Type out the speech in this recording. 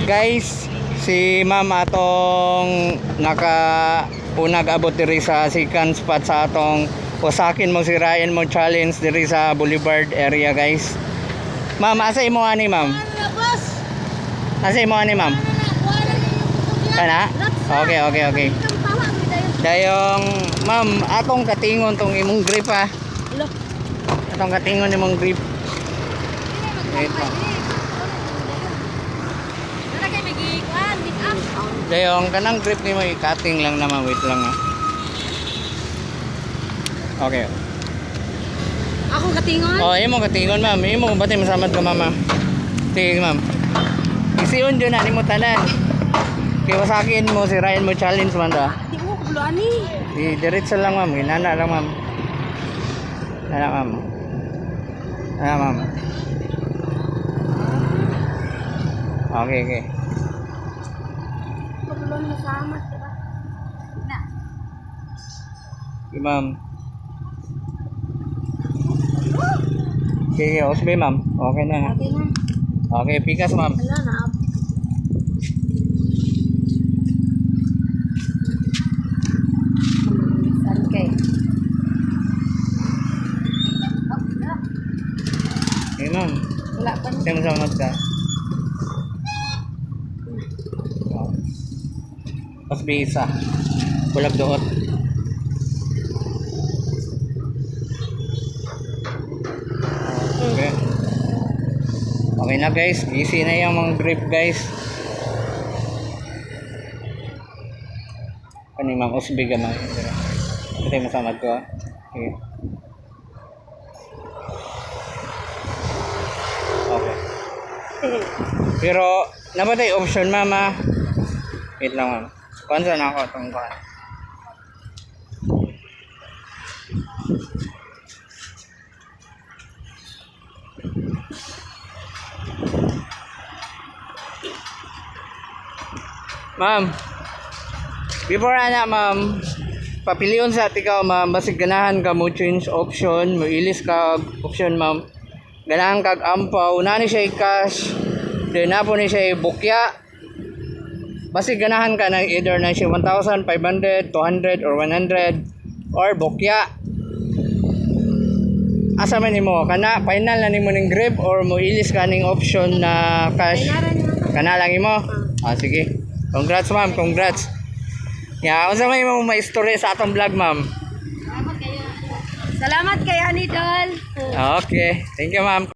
Guys, si ma'am atong nag-abot diri sa second spot sa atong usakin mo sirain mo challenge diri sa Boulevard area, guys. Ma'am, asa imo ani, ma'am? Asa imo ani, ma'am? Kana? Okay. Dayong ma'am, atong katingon tong imong grip ha. Atong katingon imong grip. Wait lang. Dayong kanang grip nimo i-cutting lang naman, wait lang ha. Okay. Ako katingon? Oh, imo katingon, ma'am. Imo bati masamad ka, mama. Sige, ma'am. Isiun dyan na nimo tanan. Kaya sa akin mo sirain mo challenge man da. Di mo kulo ani. Di diretso lang, ma'am. Hinana lang, ma'am. Hinana, ma'am. Hinana, ma'am. Okay. Kulo na sama, diba? Na. Okay, ma'am. Okay, osbe, ma'am. Okay na. Okay na. Okay, pikas, ma'am. Wala na. Okay. Okay, ma'am. Wala pa na. Kaya masamad ka. Osbe isa. Bulag doot. Okay. Okay na, guys. Easy na yung mga grip, guys. Kani ma'am, usbig naman. Ito yung masamad ko. Okay. Okay. Pero, nabatay option, mama. Wait lang, ma'am. Kuhan saan ako itong kuhan. Ma'am, before ana, ma'am, papiliyon sa ikaw, ma'am, basig ganahan ka mo change option, mo ilis ka option, ma'am. Ganahan kag ampaw, na ni siya cash, then na po ni siya bukya. Basig ganahan ka na either na siya 1,500, 200, or 100, or bukya. Asa man nimo, kana final na nimo ning grip or mo ilis ka ning option na cash. Kana lang imo. Ah, sige. Congrats, ma'am. Congrats. Ya, unsa may mo ma-story sa atong vlog, ma'am? Salamat kayo, Anidol. Okay. Thank you, ma'am.